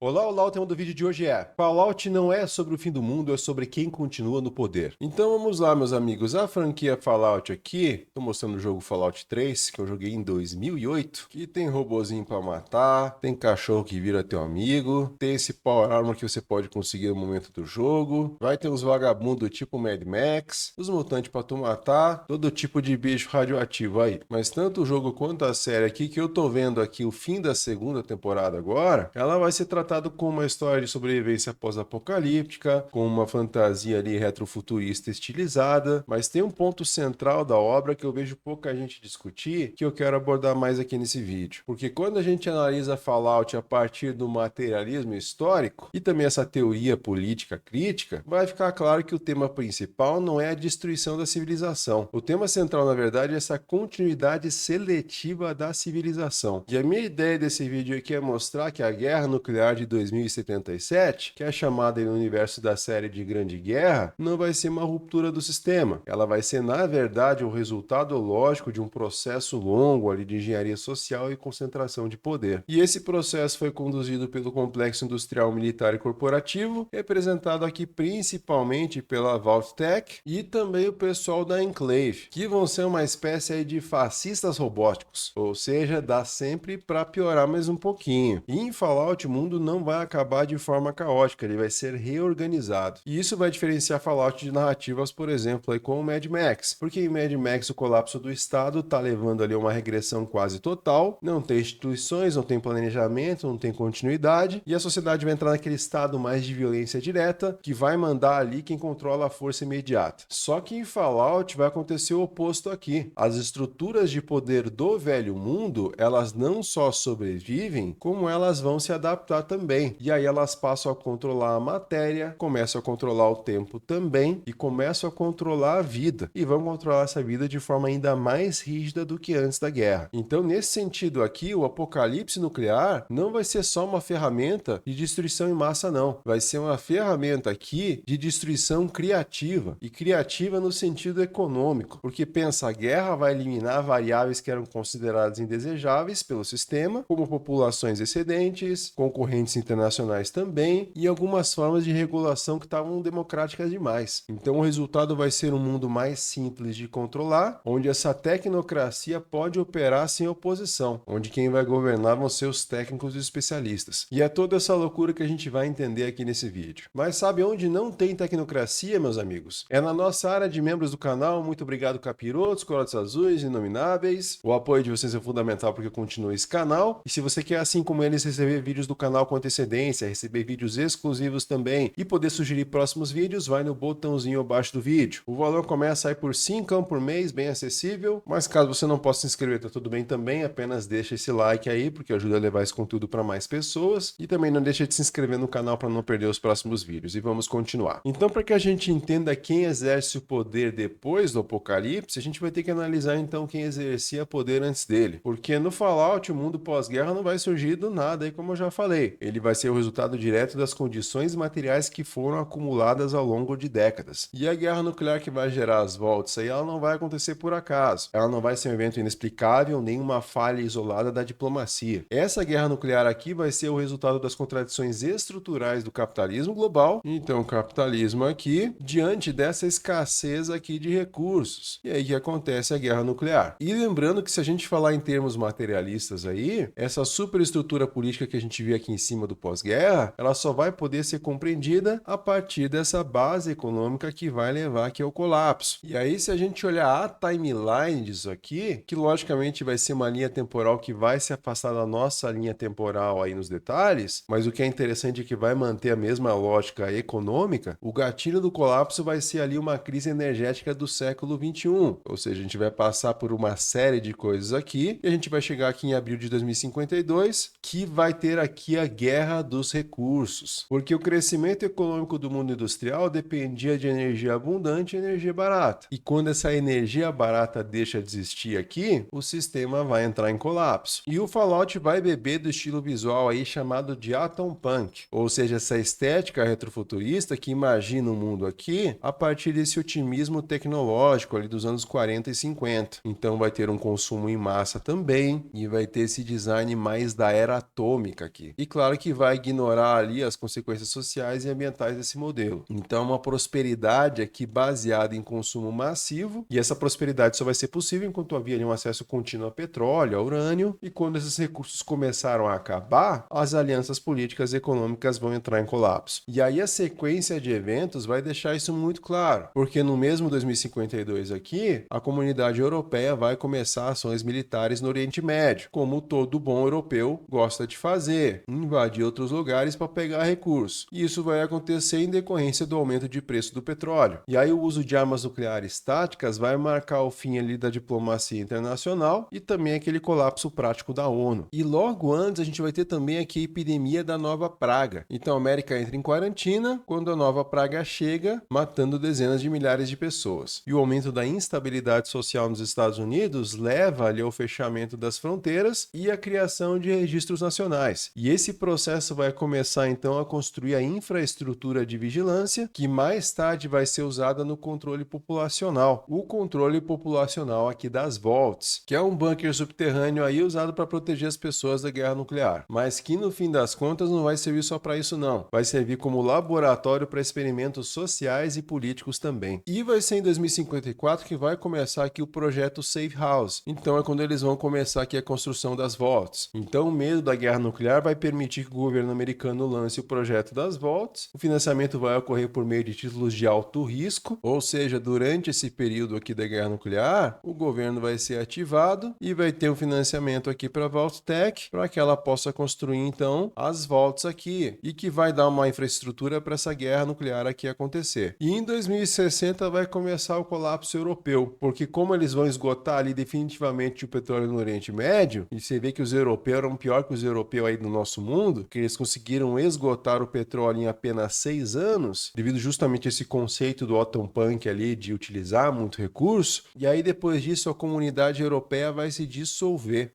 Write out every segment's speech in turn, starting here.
Olá, olá, o tema do vídeo de hoje é: Fallout não é sobre o fim do mundo, é sobre quem continua no poder. Então vamos lá, meus amigos. A franquia Fallout aqui, tô mostrando o jogo Fallout 3, que eu joguei em 2008, que tem robozinho pra matar, tem cachorro que vira teu amigo, tem esse Power Armor que você pode conseguir no momento do jogo, vai ter uns vagabundos tipo Mad Max, os mutantes pra tu matar, todo tipo de bicho radioativo aí. Mas tanto o jogo quanto a série aqui, que eu tô vendo aqui o fim da segunda temporada agora, ela vai ser tratada com uma história de sobrevivência pós-apocalíptica, com uma fantasia ali retrofuturista estilizada, mas tem um ponto central da obra que eu vejo pouca gente discutir, que eu quero abordar mais aqui nesse vídeo. Porque quando a gente analisa Fallout a partir do materialismo histórico e também essa teoria política crítica, vai ficar claro que o tema principal não é a destruição da civilização. O tema central, na verdade, é essa continuidade seletiva da civilização. E a minha ideia desse vídeo aqui é mostrar que a guerra nuclear de 2077, que é chamada no universo da série de Grande Guerra, não vai ser uma ruptura do sistema. Ela vai ser, na verdade, o resultado lógico de um processo longo ali de engenharia social e concentração de poder. E esse processo foi conduzido pelo complexo industrial, militar e corporativo, representado aqui principalmente pela Vault-Tec e também o pessoal da Enclave, que vão ser uma espécie aí de fascistas robóticos, ou seja, dá sempre para piorar mais um pouquinho. E em Fallout, o mundo não vai acabar de forma caótica, ele vai ser reorganizado. E isso vai diferenciar Fallout de narrativas, por exemplo, aí com o Mad Max, porque em Mad Max o colapso do Estado tá levando ali a uma regressão quase total, não tem instituições, não tem planejamento, não tem continuidade, e a sociedade vai entrar naquele estado mais de violência direta, que vai mandar ali quem controla a força imediata. Só que em Fallout vai acontecer o oposto aqui. As estruturas de poder do velho mundo, elas não só sobrevivem, como elas vão se adaptar também. E aí elas passam a controlar a matéria, começam a controlar o tempo também e começam a controlar a vida. E vão controlar essa vida de forma ainda mais rígida do que antes da guerra. Então, nesse sentido aqui, o apocalipse nuclear não vai ser só uma ferramenta de destruição em massa, não. Vai ser uma ferramenta aqui de destruição criativa. E criativa no sentido econômico. Porque pensa, a guerra vai eliminar variáveis que eram consideradas indesejáveis pelo sistema, como populações excedentes, concorrentes internacionais também, e algumas formas de regulação que estavam democráticas demais. Então o resultado vai ser um mundo mais simples de controlar, onde essa tecnocracia pode operar sem oposição, onde quem vai governar vão ser os técnicos e os especialistas. E é toda essa loucura que a gente vai entender aqui nesse vídeo. Mas sabe onde não tem tecnocracia, meus amigos? É na nossa área de membros do canal. Muito obrigado, capirotos, corotes azuis, inomináveis. O apoio de vocês é fundamental porque eu continuo esse canal. E se você quer, assim como eles, receber vídeos do canal com antecedência, receber vídeos exclusivos também e poder sugerir próximos vídeos, vai no botãozinho abaixo do vídeo. O valor começa aí por 5 por mês, bem acessível. Mas caso você não possa se inscrever, tá tudo bem também. Apenas deixa esse like aí, porque ajuda a levar esse conteúdo para mais pessoas. E também não deixa de se inscrever no canal para não perder os próximos vídeos. E vamos continuar. Então, para que a gente entenda quem exerce o poder depois do apocalipse, a gente vai ter que analisar então quem exercia poder antes dele. Porque no Fallout, o mundo pós-guerra não vai surgir do nada, aí como eu já falei. Ele vai ser o resultado direto das condições materiais que foram acumuladas ao longo de décadas. E a guerra nuclear que vai gerar as voltas aí, ela não vai acontecer por acaso. Ela não vai ser um evento inexplicável, nem uma falha isolada da diplomacia. Essa guerra nuclear aqui vai ser o resultado das contradições estruturais do capitalismo global. Então, o capitalismo aqui, diante dessa escassez aqui de recursos. E aí que acontece a guerra nuclear. E lembrando que se a gente falar em termos materialistas aí, essa superestrutura política que a gente vê aqui em cima do pós-guerra, ela só vai poder ser compreendida a partir dessa base econômica que vai levar aqui ao colapso. E aí, se a gente olhar a timeline disso aqui, que logicamente vai ser uma linha temporal que vai se afastar da nossa linha temporal aí nos detalhes, mas o que é interessante é que vai manter a mesma lógica econômica, o gatilho do colapso vai ser ali uma crise energética do século XXI. Ou seja, a gente vai passar por uma série de coisas aqui e a gente vai chegar aqui em abril de 2052, que vai ter aqui a guerra dos recursos. Porque o crescimento econômico do mundo industrial dependia de energia abundante e energia barata. E quando essa energia barata deixa de existir aqui, o sistema vai entrar em colapso. E o Fallout vai beber do estilo visual aí chamado de Atom Punk, ou seja, essa estética retrofuturista que imagina o mundo aqui a partir desse otimismo tecnológico ali dos anos 40 e 50. Então vai ter um consumo em massa também e vai ter esse design mais da era atômica aqui. E claro claro que vai ignorar ali as consequências sociais e ambientais desse modelo. Então, uma prosperidade aqui baseada em consumo massivo, e essa prosperidade só vai ser possível enquanto havia ali um acesso contínuo a petróleo, a urânio, e quando esses recursos começaram a acabar, as alianças políticas e econômicas vão entrar em colapso. E aí a sequência de eventos vai deixar isso muito claro, porque no mesmo 2052 aqui, a comunidade europeia vai começar ações militares no Oriente Médio, como todo bom europeu gosta de fazer, invadir outros lugares para pegar recursos. E isso vai acontecer em decorrência do aumento de preço do petróleo. E aí o uso de armas nucleares táticas vai marcar o fim ali da diplomacia internacional e também aquele colapso prático da ONU. E logo antes a gente vai ter também aqui a epidemia da nova praga. Então a América entra em quarentena quando a nova praga chega, matando dezenas de milhares de pessoas. E o aumento da instabilidade social nos Estados Unidos leva ali ao fechamento das fronteiras e a criação de registros nacionais. E esse processo vai começar então a construir a infraestrutura de vigilância que mais tarde vai ser usada no controle populacional. O controle populacional aqui das Vaults, que é um bunker subterrâneo aí usado para proteger as pessoas da guerra nuclear, mas que no fim das contas não vai servir só para isso não. Vai servir como laboratório para experimentos sociais e políticos também. E vai ser em 2054 que vai começar aqui o projeto Safe House. Então é quando eles vão começar aqui a construção das Vaults. Então o medo da guerra nuclear vai permitir que o governo americano lance o projeto das Vaults. O financiamento vai ocorrer por meio de títulos de alto risco, ou seja, durante esse período aqui da guerra nuclear, o governo vai ser ativado e vai ter um financiamento aqui para a Vault-Tec para que ela possa construir então as Vaults aqui e que vai dar uma infraestrutura para essa guerra nuclear aqui acontecer. E em 2060 vai começar o colapso europeu, porque como eles vão esgotar ali definitivamente o petróleo no Oriente Médio, e você vê que os europeus eram pior que os europeus aí do nosso mundo, que eles conseguiram esgotar o petróleo em apenas 6 anos, devido justamente a esse conceito do Otto Punk ali de utilizar muito recurso, e aí depois disso a comunidade europeia vai se dissolver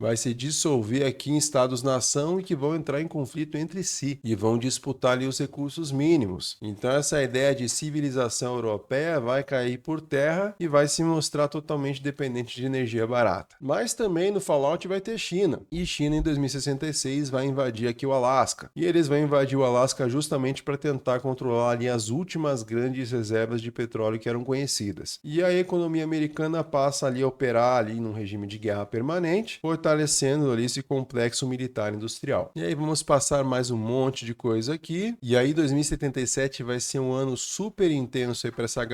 aqui em estados-nação e que vão entrar em conflito entre si e vão disputar ali os recursos mínimos. Então essa ideia de civilização europeia vai cair por terra e vai se mostrar totalmente dependente de energia barata. Mas também no Fallout vai ter China, e China em 2066 vai invadir aqui o Alasca. E eles vão invadir o Alasca justamente para tentar controlar ali as últimas grandes reservas de petróleo que eram conhecidas. E a economia americana passa ali a operar ali num regime de guerra permanente, fortalecendo ali esse complexo militar industrial. E aí vamos passar mais um monte de coisa aqui. E aí 2077 vai ser um ano super intenso aí para essa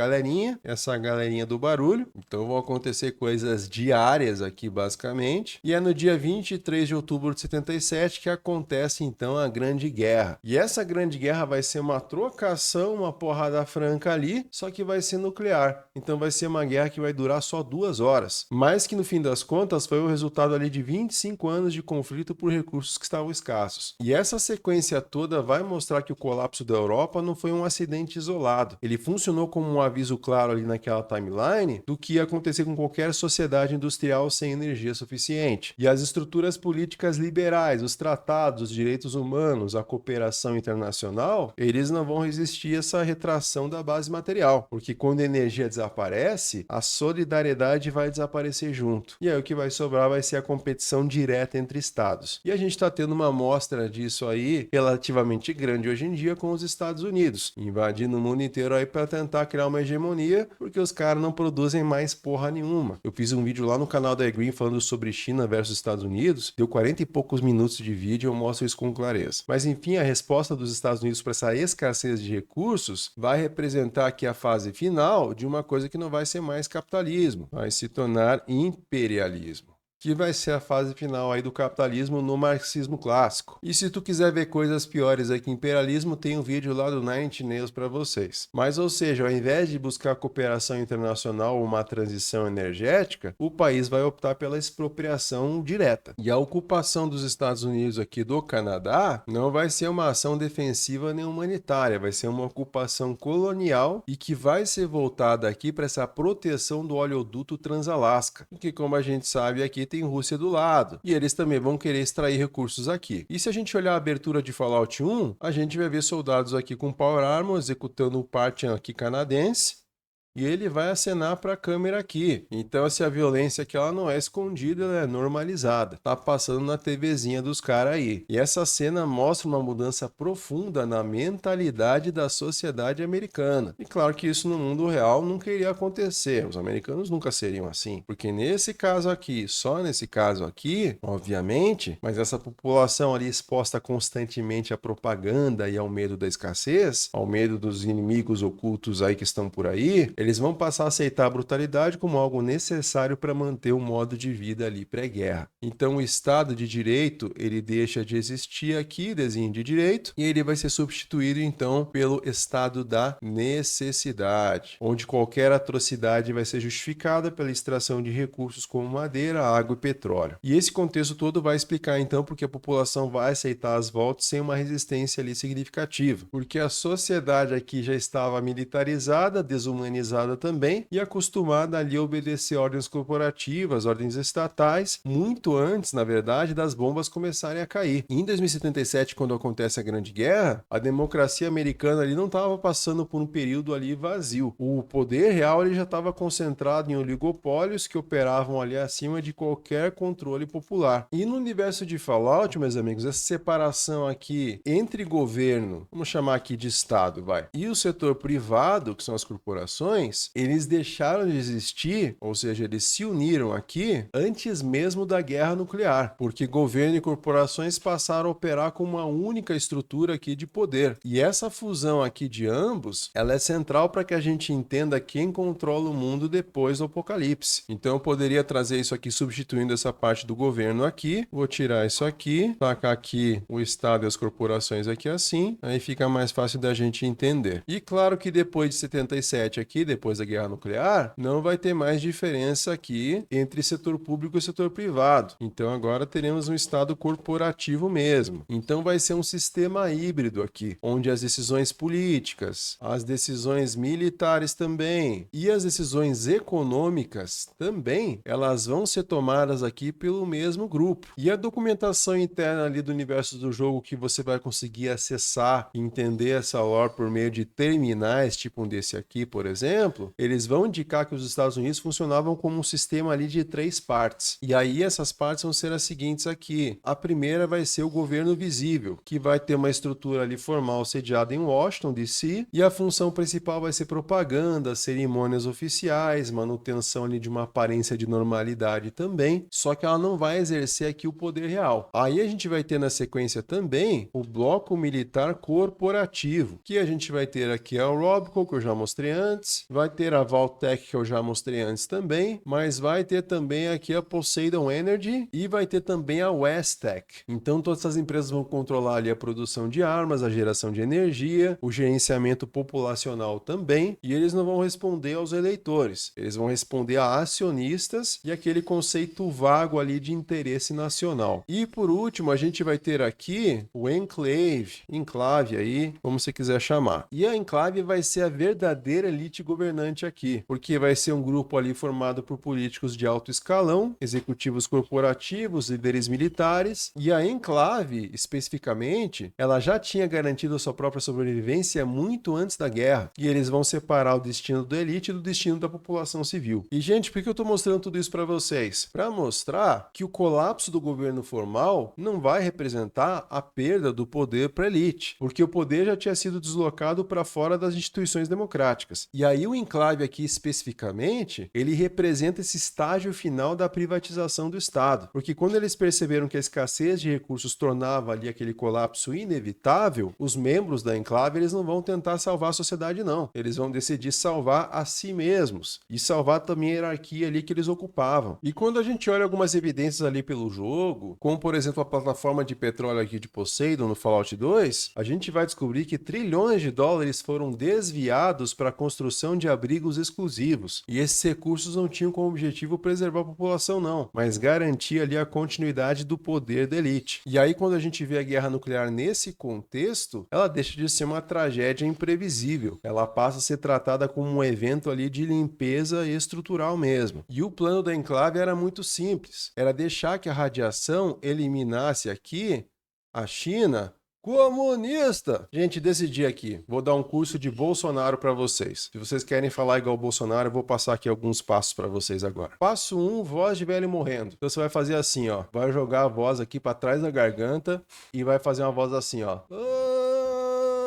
galerinha do barulho. Então vão acontecer coisas diárias aqui basicamente. E é no dia 23 de outubro de 77 que acontece então a Grande Guerra. E essa Grande Guerra vai ser uma trocação, uma porrada franca ali, só que vai ser nuclear. Então vai ser uma guerra que vai durar só 2 horas. Mas que no fim das contas foi o resultado ali de 25 anos de conflito por recursos que estavam escassos. E essa sequência toda vai mostrar que o colapso da Europa não foi um acidente isolado. Ele funcionou como um aviso claro ali naquela timeline do que ia acontecer com qualquer sociedade industrial sem energia suficiente. E as estruturas políticas liberais, os tratados, os direitos humanos, a cooperação internacional, eles não vão resistir a essa retração da base material, porque quando a energia desaparece, a solidariedade vai desaparecer junto. E aí o que vai sobrar vai ser a competição direta entre estados. E a gente está tendo uma amostra disso aí relativamente grande hoje em dia com os Estados Unidos, invadindo o mundo inteiro aí para tentar criar uma hegemonia, porque os caras não produzem mais porra nenhuma. Eu fiz um vídeo lá no canal da eGreen falando sobre China versus Estados Unidos, deu 40 e poucos minutos de vídeo, eu mostro isso com clareza. Mas enfim, a resposta dos Estados Unidos para essa escassez de recursos vai representar aqui a fase final de uma coisa que não vai ser mais capitalismo, vai se tornar imperialismo, que vai ser a fase final aí do capitalismo no marxismo clássico. E se tu quiser ver coisas piores aí que imperialismo, tem um vídeo lá do Nine Inch Nails para vocês. Mas, ou seja, ao invés de buscar cooperação internacional ou uma transição energética, o país vai optar pela expropriação direta. E a ocupação dos Estados Unidos aqui do Canadá não vai ser uma ação defensiva nem humanitária, vai ser uma ocupação colonial e que vai ser voltada aqui para essa proteção do oleoduto Transalasca, que, como a gente sabe, aqui tem Rússia do lado, e eles também vão querer extrair recursos aqui. E se a gente olhar a abertura de Fallout 1, a gente vai ver soldados aqui com Power Armor executando o Partisan aqui canadense, e ele vai acenar para a câmera aqui. Então, se a violência aqui ela não é escondida, ela é normalizada. Tá passando na TVzinha dos caras aí. E essa cena mostra uma mudança profunda na mentalidade da sociedade americana. E claro que isso no mundo real nunca iria acontecer. Os americanos nunca seriam assim. Porque nesse caso aqui, só nesse caso aqui, obviamente, mas essa população ali exposta constantemente à propaganda e ao medo da escassez, ao medo dos inimigos ocultos aí que estão por aí, eles vão passar a aceitar a brutalidade como algo necessário para manter um modo de vida ali pré-guerra. Então o Estado de Direito, ele deixa de existir aqui, desenho de direito, e ele vai ser substituído então pelo Estado da necessidade, onde qualquer atrocidade vai ser justificada pela extração de recursos como madeira, água e petróleo. E esse contexto todo vai explicar então porque a população vai aceitar as voltas sem uma resistência ali significativa, porque a sociedade aqui já estava militarizada, desumanizada também e acostumada ali a obedecer ordens corporativas, ordens estatais, muito antes, na verdade, das bombas começarem a cair. E em 2077, quando acontece a Grande Guerra, a democracia americana ali não estava passando por um período ali vazio. O poder real ele já estava concentrado em oligopólios que operavam ali acima de qualquer controle popular. E no universo de Fallout, meus amigos, essa separação aqui entre governo, vamos chamar aqui de Estado, vai, e o setor privado, que são as corporações, eles deixaram de existir, ou seja, eles se uniram aqui antes mesmo da guerra nuclear, porque governo e corporações passaram a operar como uma única estrutura aqui de poder. E essa fusão aqui de ambos, ela é central para que a gente entenda quem controla o mundo depois do apocalipse. Então eu poderia trazer isso aqui substituindo essa parte do governo aqui, vou tirar isso aqui, tacar aqui o Estado e as corporações aqui assim, aí fica mais fácil da gente entender. E claro que depois de 77 aqui, depois da guerra nuclear, não vai ter mais diferença aqui entre setor público e setor privado. Então agora teremos um Estado corporativo mesmo. Então vai ser um sistema híbrido aqui, onde as decisões políticas, as decisões militares também e as decisões econômicas também, elas vão ser tomadas aqui pelo mesmo grupo. E a documentação interna ali do universo do jogo que você vai conseguir acessar e entender essa lore por meio de terminais, tipo um desse aqui, por exemplo, eles vão indicar que os Estados Unidos funcionavam como um sistema ali de 3 partes. E aí essas partes vão ser as seguintes aqui. A primeira vai ser o governo visível, que vai ter uma estrutura ali formal sediada em Washington, D.C., e a função principal vai ser propaganda, cerimônias oficiais, manutenção ali de uma aparência de normalidade também, só que ela não vai exercer aqui o poder real. Aí a gente vai ter na sequência também o bloco militar corporativo, que a gente vai ter aqui a Robco, que eu já mostrei antes, vai ter a Valtech, que eu já mostrei antes também, mas vai ter também aqui a Poseidon Energy e vai ter também a Westech. Então todas essas empresas vão controlar ali a produção de armas, a geração de energia, o gerenciamento populacional também, e eles não vão responder aos eleitores, eles vão responder a acionistas e aquele conceito vago ali de interesse nacional. E por último, a gente vai ter aqui o enclave aí, como você quiser chamar. E a enclave vai ser a verdadeira elite governante aqui, porque vai ser um grupo ali formado por políticos de alto escalão, executivos corporativos, líderes militares, e a enclave, especificamente, ela já tinha garantido a sua própria sobrevivência muito antes da guerra, e eles vão separar o destino da elite do destino da população civil. E, gente, por que eu tô mostrando tudo isso para vocês? Para mostrar que o colapso do governo formal não vai representar a perda do poder para a elite, porque o poder já tinha sido deslocado para fora das instituições democráticas. E aí o enclave aqui especificamente, ele representa esse estágio final da privatização do Estado, porque quando eles perceberam que a escassez de recursos tornava ali aquele colapso inevitável, os membros da enclave eles não vão tentar salvar a sociedade não, eles vão decidir salvar a si mesmos e salvar também a hierarquia ali que eles ocupavam. E quando a gente olha algumas evidências ali pelo jogo, como por exemplo a plataforma de petróleo aqui de Poseidon no Fallout 2, a gente vai descobrir que trilhões de dólares foram desviados para a construção de abrigos exclusivos. E esses recursos não tinham como objetivo preservar a população não, mas garantir ali a continuidade do poder da elite. E aí quando a gente vê a guerra nuclear nesse contexto, ela deixa de ser uma tragédia imprevisível. Ela passa a ser tratada como um evento ali de limpeza estrutural mesmo. E o plano da enclave era muito simples. Era deixar que a radiação eliminasse aqui a China comunista. Gente, decidi aqui. Vou dar um curso de Bolsonaro para vocês. Se vocês querem falar igual o Bolsonaro, eu vou passar aqui alguns passos para vocês agora. Passo 1, voz de velho morrendo. Então você vai fazer assim, ó. Vai jogar a voz aqui para trás da garganta e vai fazer uma voz assim, ó.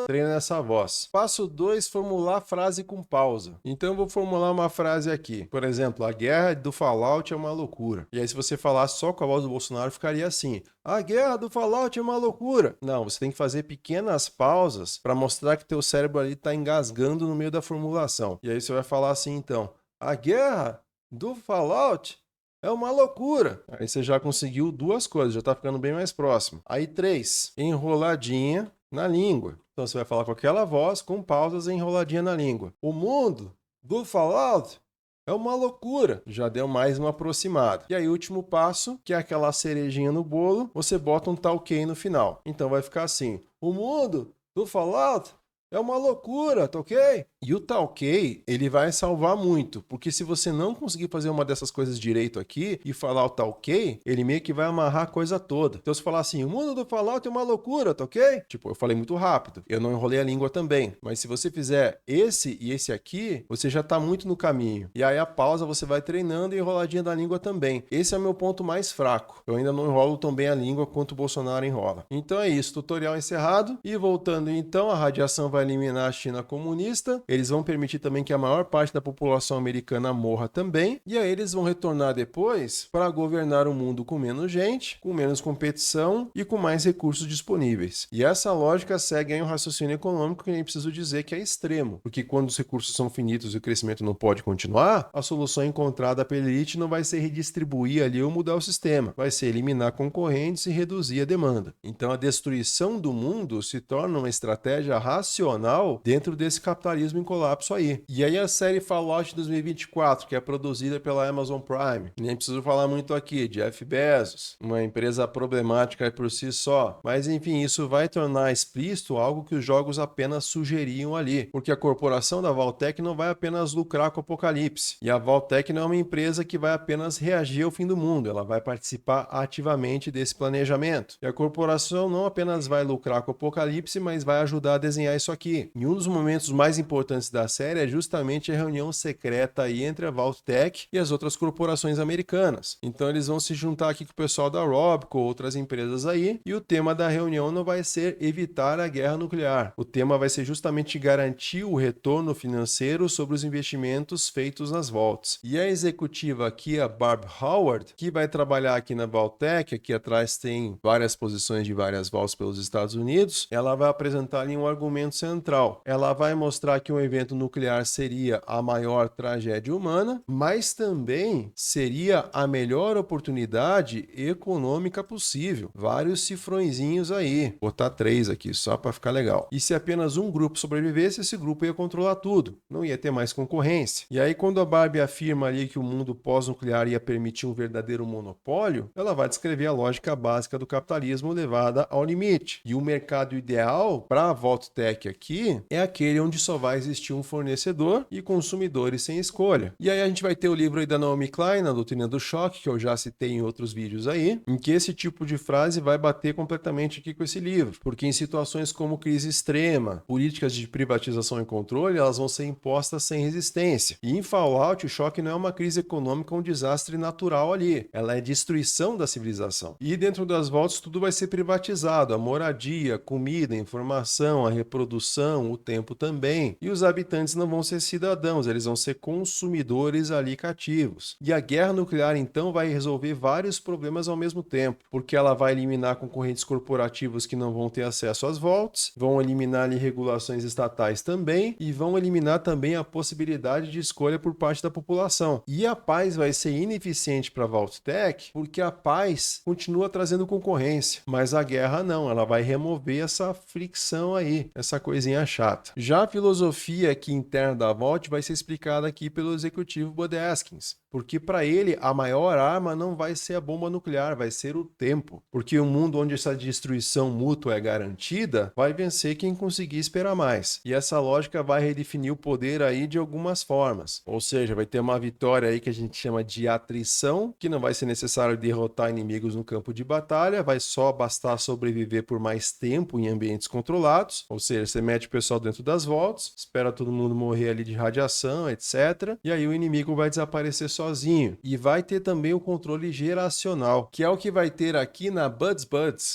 Treina essa voz. Passo 2, formular frase com pausa. Então eu vou formular uma frase aqui. Por exemplo, a guerra do Fallout é uma loucura. E aí se você falar só com a voz do Bolsonaro, ficaria assim. A guerra do Fallout é uma loucura. Não, você tem que fazer pequenas pausas para mostrar que teu cérebro ali está engasgando no meio da formulação. E aí você vai falar assim, então. A guerra do Fallout é uma loucura. Aí você já conseguiu duas coisas, já está ficando bem mais próximo. Aí 3, enroladinha na língua. Então você vai falar com aquela voz, com pausas e enroladinha na língua. O mundo do Fallout é uma loucura. Já deu mais uma aproximada. E aí, último passo, que é aquela cerejinha no bolo, você bota um tá ok no final. Então vai ficar assim: o mundo do Fallout é uma loucura, tá ok? E o tá ok, ele vai salvar muito, porque se você não conseguir fazer uma dessas coisas direito aqui e falar o tá ok, ele meio que vai amarrar a coisa toda. Então se falar assim, o mundo do Fallout é uma loucura, tá ok? Tipo, eu falei muito rápido, eu não enrolei a língua também, mas se você fizer esse e esse aqui, você já tá muito no caminho. E aí a pausa você vai treinando e enroladinha da língua também. Esse é o meu ponto mais fraco. Eu ainda não enrolo tão bem a língua quanto o Bolsonaro enrola. Então é isso, tutorial encerrado. E voltando então, a radiação vai eliminar a China comunista. Eles vão permitir também que a maior parte da população americana morra também. E aí eles vão retornar depois para governar o mundo com menos gente, com menos competição e com mais recursos disponíveis. E essa lógica segue aí um raciocínio econômico que nem preciso dizer que é extremo. Porque quando os recursos são finitos e o crescimento não pode continuar, a solução encontrada pela elite não vai ser redistribuir ali ou mudar o sistema. Vai ser eliminar concorrentes e reduzir a demanda. Então a destruição do mundo se torna uma estratégia racional dentro desse capitalismo em colapso aí. E aí a série Fallout 2024, que é produzida pela Amazon Prime. Nem preciso falar muito aqui, Jeff Bezos, uma empresa problemática por si só. Mas enfim, isso vai tornar explícito algo que os jogos apenas sugeriam ali. Porque a corporação da Valtech não vai apenas lucrar com o apocalipse. E a Valtech não é uma empresa que vai apenas reagir ao fim do mundo, ela vai participar ativamente desse planejamento. E a corporação não apenas vai lucrar com o apocalipse, mas vai ajudar a desenhar isso aqui. E um dos momentos mais importantes da série é justamente a reunião secreta aí entre a Vault-Tec e as outras corporações americanas. Então eles vão se juntar aqui com o pessoal da Robco, outras empresas aí, e o tema da reunião não vai ser evitar a guerra nuclear. O tema vai ser justamente garantir o retorno financeiro sobre os investimentos feitos nas Vaults. E a executiva aqui, a Barb Howard, que vai trabalhar aqui na Vault-Tec, aqui atrás tem várias posições de várias Vaults pelos Estados Unidos, ela vai apresentar ali um argumento central. Ela vai mostrar que um evento nuclear seria a maior tragédia humana, mas também seria a melhor oportunidade econômica possível. Vários cifrõezinhos aí. Vou botar 3 aqui, só para ficar legal. E se apenas um grupo sobrevivesse, esse grupo ia controlar tudo. Não ia ter mais concorrência. E aí, quando a Barbie afirma ali que o mundo pós-nuclear ia permitir um verdadeiro monopólio, ela vai descrever a lógica básica do capitalismo levada ao limite. E o mercado ideal para a Vault-Tec aqui é aquele onde só vai existir um fornecedor e consumidores sem escolha. E aí a gente vai ter o livro aí da Naomi Klein, A Doutrina do Choque, que eu já citei em outros vídeos aí, em que esse tipo de frase vai bater completamente aqui com esse livro. Porque em situações como crise extrema, políticas de privatização e controle, elas vão ser impostas sem resistência. E em Fallout, o choque não é uma crise econômica, um desastre natural ali. Ela é destruição da civilização. E dentro das Vaults, tudo vai ser privatizado. A moradia, a comida, a informação, a reprodução, o tempo também. E os habitantes não vão ser cidadãos, eles vão ser consumidores ali cativos. E a guerra nuclear, então, vai resolver vários problemas ao mesmo tempo, porque ela vai eliminar concorrentes corporativos que não vão ter acesso às Vaults, vão eliminar ali regulações estatais também, e vão eliminar também a possibilidade de escolha por parte da população. E a paz vai ser ineficiente para a Vault-Tec, porque a paz continua trazendo concorrência, mas a guerra não, ela vai remover essa fricção aí, essa coisinha chata. Já a filosofia aqui interna da Vault vai ser explicada aqui pelo executivo Bud Askins, Porque para ele a maior arma não vai ser a bomba nuclear, vai ser o tempo. Porque o mundo onde essa destruição mútua é garantida, vai vencer quem conseguir esperar mais. E essa lógica vai redefinir o poder aí de algumas formas. Ou seja, vai ter uma vitória aí que a gente chama de atrição, que não vai ser necessário derrotar inimigos no campo de batalha, vai só bastar sobreviver por mais tempo em ambientes controlados. Ou seja, você mete o pessoal dentro das vaults, espera todo mundo morrer ali de radiação, etc. E aí o inimigo vai desaparecer sozinho. E vai ter também o controle geracional, que é o que vai ter aqui na Buds.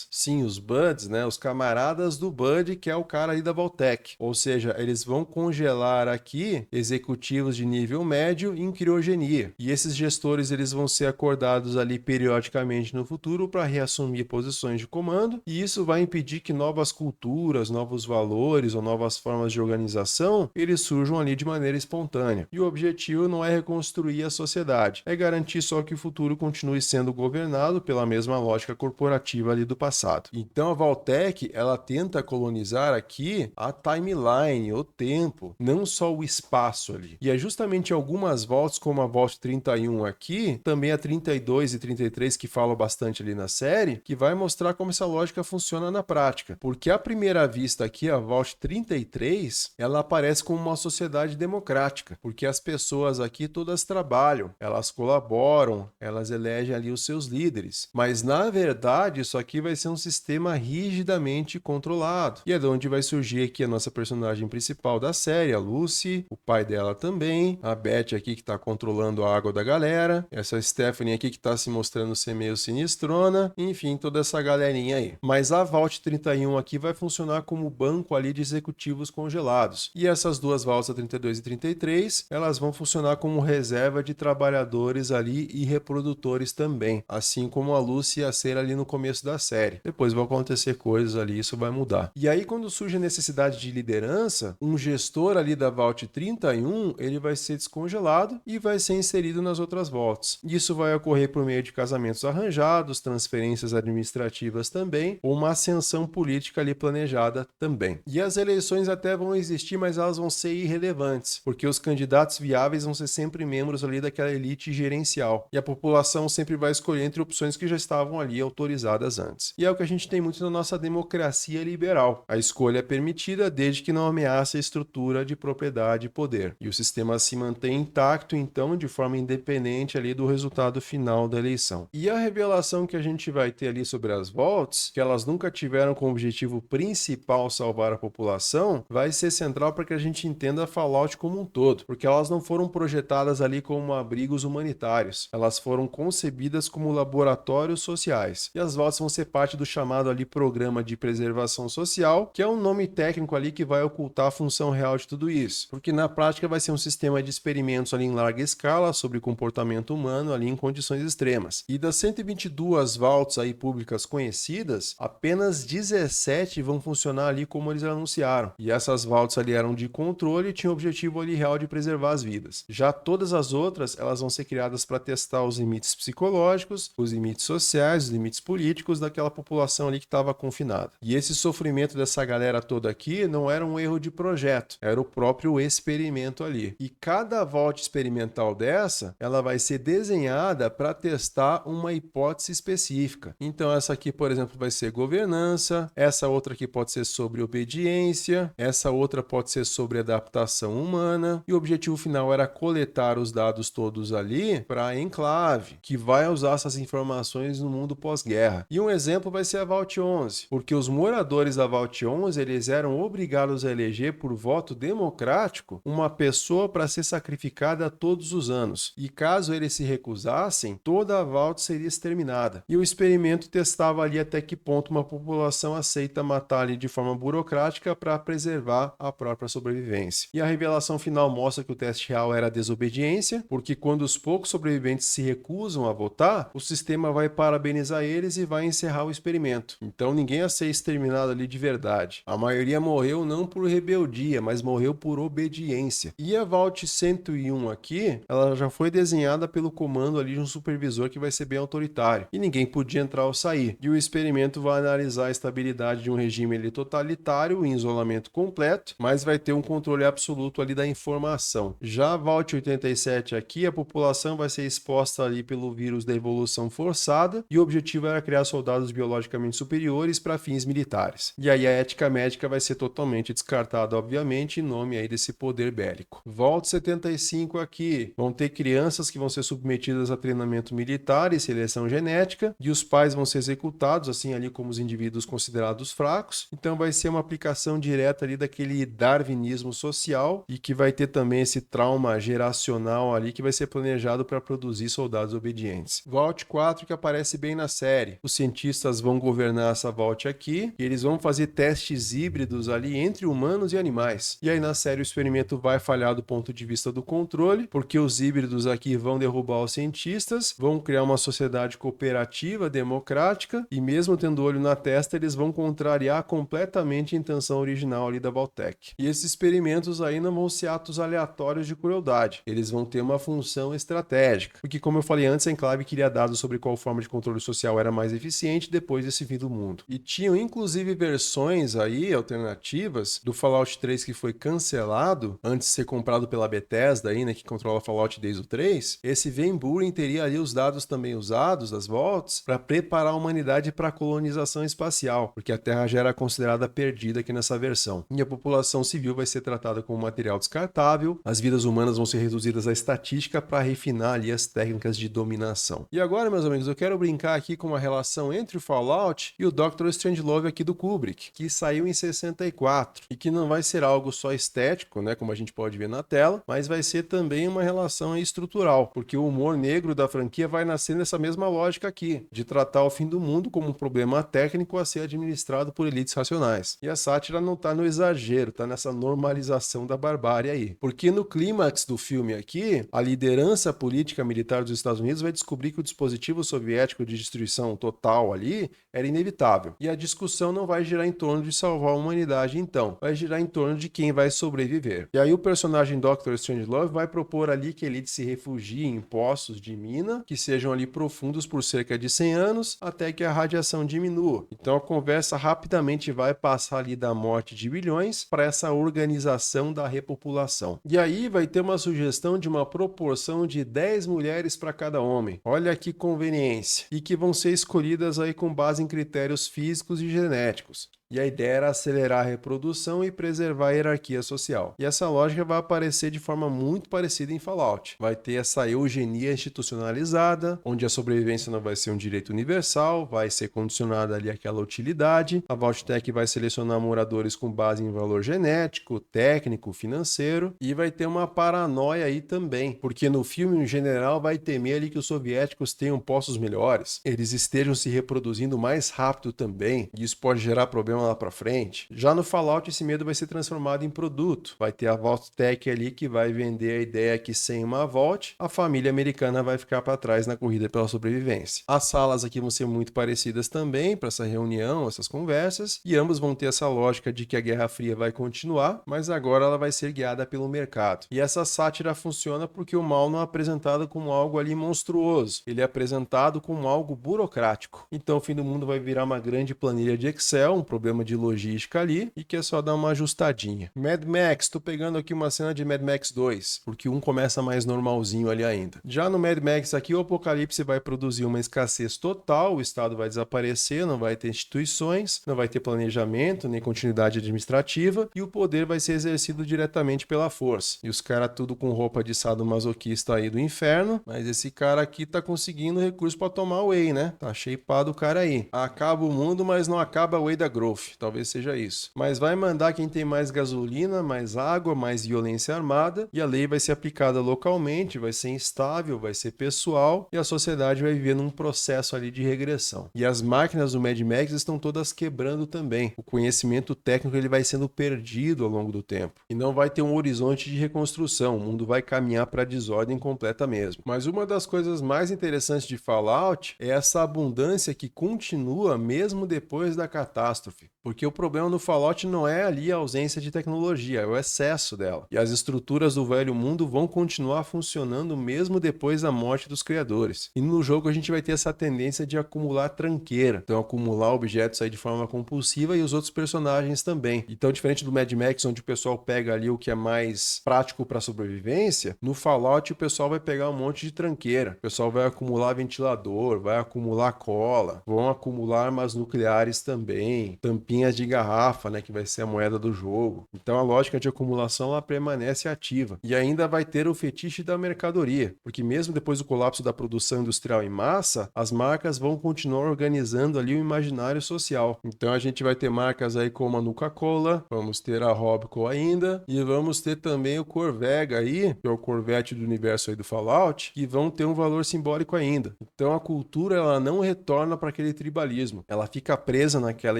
Sim, os Buds, né? Os camaradas do Bud, que é o cara aí da Vault-Tec. Ou seja, eles vão congelar aqui executivos de nível médio em criogenia. E esses gestores eles vão ser acordados ali periodicamente no futuro para reassumir posições de comando. E isso vai impedir que novas culturas, novos valores ou novas formas de organização eles surjam ali de maneira espontânea. E o objetivo não é reconstruir a sociedade, é garantir só que o futuro continue sendo governado pela mesma lógica corporativa ali do passado. Então a Vault-Tec, ela tenta colonizar aqui a timeline, o tempo, não só o espaço ali. E é justamente algumas vaults, como a Vault 31 aqui, também a 32 e 33 que falam bastante ali na série, que vai mostrar como essa lógica funciona na prática. Porque à primeira vista aqui, a Vault 33, ela aparece como uma sociedade democrática, porque as pessoas aqui todas trabalham, elas colaboram, elas elegem ali os seus líderes. Mas na verdade, isso aqui vai ser um sistema rigidamente controlado. E é de onde vai surgir aqui a nossa personagem principal da série, a Lucy, o pai dela também, a Beth aqui que tá controlando a água da galera, essa Stephanie aqui que tá se mostrando ser meio sinistrona, enfim, toda essa galerinha aí. Mas a Vault 31 aqui vai funcionar como banco ali de executivos congelados. E essas duas vaults, a 32 e 33, elas vão funcionar como reserva de trabalhadores ali e reprodutores também, assim como a Lucy ia ser ali no começo da série. Depois vão acontecer coisas ali, isso vai mudar. E aí quando surge a necessidade de liderança, um gestor ali da Vault 31, ele vai ser descongelado e vai ser inserido nas outras vaults. Isso vai ocorrer por meio de casamentos arranjados, transferências administrativas também, ou uma ascensão política ali planejada também. E as eleições até vão existir, mas elas vão ser irrelevantes, porque os candidatos viáveis vão ser sempre membros ali daquela elite gerencial. E a população sempre vai escolher entre opções que já estavam ali autorizadas antes. E é o que a gente tem muito na nossa democracia liberal. A escolha é permitida desde que não ameace a estrutura de propriedade e poder. E o sistema se mantém intacto, então, de forma independente ali do resultado final da eleição. E a revelação que a gente vai ter ali sobre as vaults, que elas nunca tiveram como objetivo principal salvar a população, vai ser central para que a gente entenda a Fallout como um todo, porque elas não foram projetadas ali como abrigos humanitários, elas foram concebidas como laboratórios sociais. E as vaults vão ser parte do chamado ali Programa de Preservação Social, que é um nome técnico ali que vai ocultar a função real de tudo isso, porque na prática vai ser um sistema de experimentos ali em larga escala sobre comportamento humano ali em condições extremas. E das 122 vaults aí públicas conhecidas, apenas 17 vão funcionar ali como eles anunciaram. E essas vaults ali eram de controle e tinham o objetivo ali real de preservar as vidas. Já todas as outras, elas vão ser criadas para testar os limites psicológicos, os limites sociais, os limites políticos daquela população ali que estava confinada. E esse sofrimento dessa galera toda aqui não era um erro de projeto, era o próprio experimento ali. E cada vault experimental dessa, ela vai ser desenhada para testar uma hipótese específica. Então essa aqui, por exemplo, vai ser governança, essa outra aqui pode ser sobre obediência, essa outra pode ser sobre adaptação humana, e o objetivo final era coletar os dados todos ali para a Enclave, que vai usar essas informações no mundo pós-guerra. E um exemplo vai ser a Vault 11, porque os moradores da Vault 11, eles eram obrigados a eleger por voto democrático uma pessoa para ser sacrificada todos os anos. E caso eles se recusassem, toda a Vault seria exterminada. E o experimento testava ali até que ponto uma população aceita matar ali de forma burocrática para preservar a própria sobrevivência. E a revelação final mostra que o teste real era a desobediência, porque quando os poucos sobreviventes se recusam a votar, o sistema vai parabenizar eles e vai encerrar o experimento. Então ninguém ia ser exterminado ali de verdade. A maioria morreu não por rebeldia, mas morreu por obediência. E a Vault 101 aqui, ela já foi desenhada pelo comando ali de um supervisor que vai ser bem autoritário. E ninguém podia entrar ou sair. E o experimento vai analisar a estabilidade de um regime ali totalitário em isolamento completo, mas vai ter um controle absoluto ali da informação. Já a Vault 87 aqui, a população vai ser exposta ali pelo vírus da evolução forçada e o objetivo era criar soldados biologicamente superiores para fins militares. E aí a ética médica vai ser totalmente descartada, obviamente, em nome aí desse poder bélico. Vault 75 aqui, vão ter crianças que vão ser submetidas a treinamento militar e seleção genética, e os pais vão ser executados, assim ali como os indivíduos considerados fracos. Então vai ser uma aplicação direta ali daquele darwinismo social e que vai ter também esse trauma geracional ali que vai ser planejado para produzir soldados obedientes. Vault 4 que aparece bem na série. Os cientistas vão governar essa Vault aqui e eles vão fazer testes híbridos ali entre humanos e animais. E aí na série o experimento vai falhar do ponto de vista do controle, porque os híbridos aqui vão derrubar os cientistas, vão criar uma sociedade cooperativa, democrática, e mesmo tendo olho na testa, eles vão contrariar completamente a intenção original ali da Vault-Tec. E esses experimentos aí não vão ser atos aleatórios de crueldade, eles vão ter uma função estratégica, porque como eu falei antes, a Enclave queria dados sobre qual forma de controle social era mais eficiente depois desse fim do mundo. E tinham inclusive versões aí, alternativas, do Fallout 3 que foi cancelado, antes de ser comprado pela Bethesda aí, né, que controla Fallout desde o 3, esse Van Buren teria ali os dados também usados, das Vaults, para preparar a humanidade para a colonização espacial, porque a Terra já era considerada perdida aqui nessa versão. E a população civil vai ser tratada como material descartável, as vidas humanas vão ser reduzidas à estatística para refinar ali as técnicas de dominação. E agora, meus amigos, eu quero brincar aqui com uma relação entre o Fallout e o Dr. Strangelove aqui do Kubrick, que saiu em 64, e que não vai ser algo só estético, né, como a gente pode ver na tela, mas vai ser também uma relação estrutural, porque o humor negro da franquia vai nascer nessa mesma lógica aqui, de tratar o fim do mundo como um problema técnico a ser administrado por elites racionais. E a sátira não tá no exagero, tá nessa normalização da barbárie aí. Porque no clímax do filme aqui, a liderança política militar dos Estados Unidos vai descobrir que o dispositivo soviético de destruição total ali era inevitável. E a discussão não vai girar em torno de salvar a humanidade então, vai girar em torno de quem vai sobreviver. E aí o personagem Dr. Strangelove vai propor ali que a elite se refugie em poços de mina, que sejam ali profundos por cerca de 100 anos, até que a radiação diminua. Então a conversa rapidamente vai passar ali da morte de bilhões para essa organização da repopulação. E aí vai ter uma sugestão de uma proporção de 10 mulheres para cada homem. Olha que conveniência. E que vão ser escolhidas aí com base em critérios físicos e genéticos. E a ideia era acelerar a reprodução e preservar a hierarquia social. E essa lógica vai aparecer de forma muito parecida em Fallout. Vai ter essa eugenia institucionalizada, onde a sobrevivência não vai ser um direito universal, vai ser condicionada ali àquela utilidade. A Vault-Tec vai selecionar moradores com base em valor genético, técnico, financeiro, e vai ter uma paranoia aí também, porque no filme um general vai temer ali que os soviéticos tenham postos melhores, eles estejam se reproduzindo mais rápido também, e isso pode gerar problemas lá para frente. Já no Fallout esse medo vai ser transformado em produto. Vai ter a Vault-Tec ali que vai vender a ideia que sem uma Vault, a família americana vai ficar para trás na corrida pela sobrevivência. As salas aqui vão ser muito parecidas também para essa reunião, essas conversas, e ambos vão ter essa lógica de que a Guerra Fria vai continuar, mas agora ela vai ser guiada pelo mercado. E essa sátira funciona porque o mal não é apresentado como algo ali monstruoso, ele é apresentado como algo burocrático. Então o fim do mundo vai virar uma grande planilha de Excel, um problema de logística ali, e que é só dar uma ajustadinha. Mad Max, tô pegando aqui uma cena de Mad Max 2, porque um começa mais normalzinho ali ainda. Já no Mad Max aqui, o apocalipse vai produzir uma escassez total, o Estado vai desaparecer, não vai ter instituições, não vai ter planejamento, nem continuidade administrativa, e o poder vai ser exercido diretamente pela força. E os caras tudo com roupa de sadomasoquista aí do inferno, mas esse cara aqui tá conseguindo recurso pra tomar whey, né? Tá shapeado o cara aí. Acaba o mundo, mas não acaba a whey da Growth. Talvez seja isso. Mas vai mandar quem tem mais gasolina, mais água, mais violência armada, e a lei vai ser aplicada localmente, vai ser instável, vai ser pessoal, e a sociedade vai viver num processo ali de regressão. E as máquinas do Mad Max estão todas quebrando também. O conhecimento técnico ele vai sendo perdido ao longo do tempo. E não vai ter um horizonte de reconstrução, o mundo vai caminhar para a desordem completa mesmo. Mas uma das coisas mais interessantes de Fallout é essa abundância que continua mesmo depois da catástrofe. Porque o problema no Fallout não é ali a ausência de tecnologia, é o excesso dela. E as estruturas do velho mundo vão continuar funcionando mesmo depois da morte dos criadores. E no jogo a gente vai ter essa tendência de acumular tranqueira. Então acumular objetos aí de forma compulsiva e os outros personagens também. Então diferente do Mad Max, onde o pessoal pega ali o que é mais prático para sobrevivência, no Fallout o pessoal vai pegar um monte de tranqueira. O pessoal vai acumular ventilador, vai acumular cola, vão acumular armas nucleares também, tampinhas de garrafa, né, que vai ser a moeda do jogo. Então a lógica de acumulação ela permanece ativa. E ainda vai ter o fetiche da mercadoria, porque mesmo depois do colapso da produção industrial em massa, as marcas vão continuar organizando ali o imaginário social. Então a gente vai ter marcas aí como a Nuka-Cola, vamos ter a Robco ainda, e vamos ter também o Corvega aí, que é o Corvette do universo aí do Fallout, que vão ter um valor simbólico ainda. Então a cultura ela não retorna para aquele tribalismo, ela fica presa naquela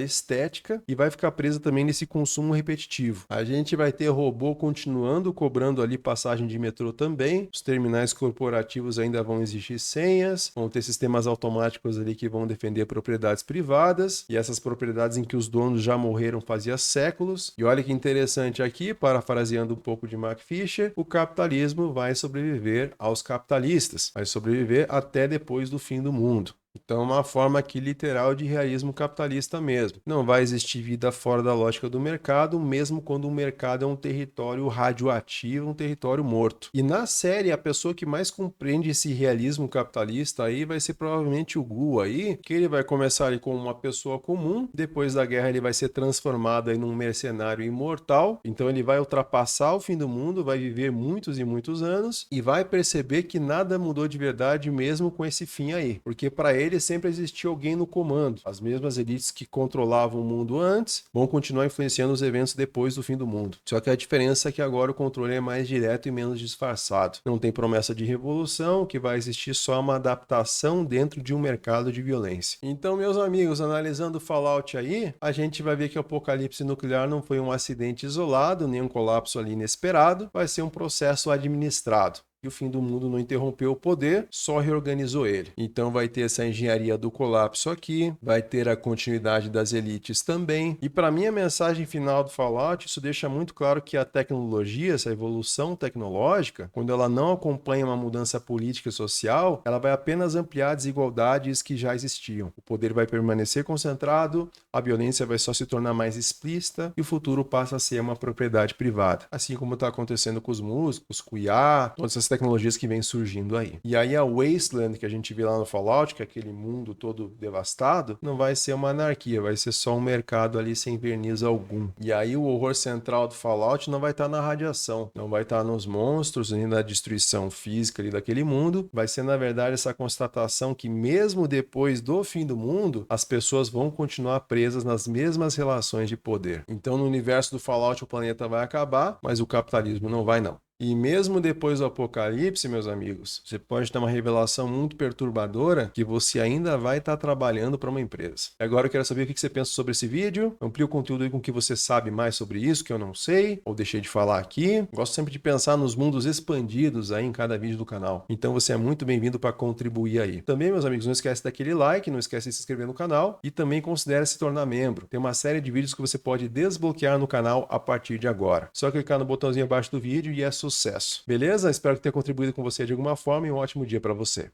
estética e vai ficar presa também nesse consumo repetitivo. A gente vai ter robô continuando cobrando ali passagem de metrô também, os terminais corporativos ainda vão exigir senhas, vão ter sistemas automáticos ali que vão defender propriedades privadas, e essas propriedades em que os donos já morreram fazia séculos. E olha que interessante aqui, parafraseando um pouco de Mark Fisher, o capitalismo vai sobreviver aos capitalistas, vai sobreviver até depois do fim do mundo. Então, é uma forma aqui literal de realismo capitalista mesmo. Não vai existir vida fora da lógica do mercado, mesmo quando o mercado é um território radioativo, um território morto. E na série, a pessoa que mais compreende esse realismo capitalista aí vai ser provavelmente o Gu aí, que ele vai começar ali como uma pessoa comum, depois da guerra ele vai ser transformado aí num mercenário imortal, então ele vai ultrapassar o fim do mundo, vai viver muitos e muitos anos e vai perceber que nada mudou de verdade mesmo com esse fim aí, porque para ele sempre existiu alguém no comando. As mesmas elites que controlavam o mundo antes vão continuar influenciando os eventos depois do fim do mundo. Só que a diferença é que agora o controle é mais direto e menos disfarçado. Não tem promessa de revolução, que vai existir só uma adaptação dentro de um mercado de violência. Então, meus amigos, analisando o Fallout aí, a gente vai ver que o apocalipse nuclear não foi um acidente isolado, nem um colapso ali inesperado, vai ser um processo administrado. E o fim do mundo não interrompeu o poder, só reorganizou ele. Então vai ter essa engenharia do colapso aqui, vai ter a continuidade das elites também. E para mim a mensagem final do Fallout, isso deixa muito claro que a tecnologia, essa evolução tecnológica, quando ela não acompanha uma mudança política e social, ela vai apenas ampliar desigualdades que já existiam. O poder vai permanecer concentrado, a violência vai só se tornar mais explícita e o futuro passa a ser uma propriedade privada. Assim como está acontecendo com os músicos, com o IA, todas essas tecnologias que vêm surgindo aí. E aí a Wasteland que a gente vê lá no Fallout, que é aquele mundo todo devastado, não vai ser uma anarquia, vai ser só um mercado ali sem verniz algum. E aí o horror central do Fallout não vai estar na radiação, não vai estar nos monstros, nem na destruição física ali daquele mundo, vai ser na verdade essa constatação que mesmo depois do fim do mundo, as pessoas vão continuar presas nas mesmas relações de poder. Então no universo do Fallout o planeta vai acabar, mas o capitalismo não vai não. E mesmo depois do apocalipse, meus amigos, você pode ter uma revelação muito perturbadora que você ainda vai estar trabalhando para uma empresa. Agora eu quero saber o que você pensa sobre esse vídeo. Amplie o conteúdo aí com o que você sabe mais sobre isso, que eu não sei, ou deixei de falar aqui. Gosto sempre de pensar nos mundos expandidos aí em cada vídeo do canal. Então você é muito bem-vindo para contribuir aí. Também, meus amigos, não esquece daquele like, não esquece de se inscrever no canal e também considere se tornar membro. Tem uma série de vídeos que você pode desbloquear no canal a partir de agora. Só clicar no botãozinho abaixo do vídeo e é sucesso. Beleza? Espero ter contribuído com você de alguma forma e um ótimo dia para você.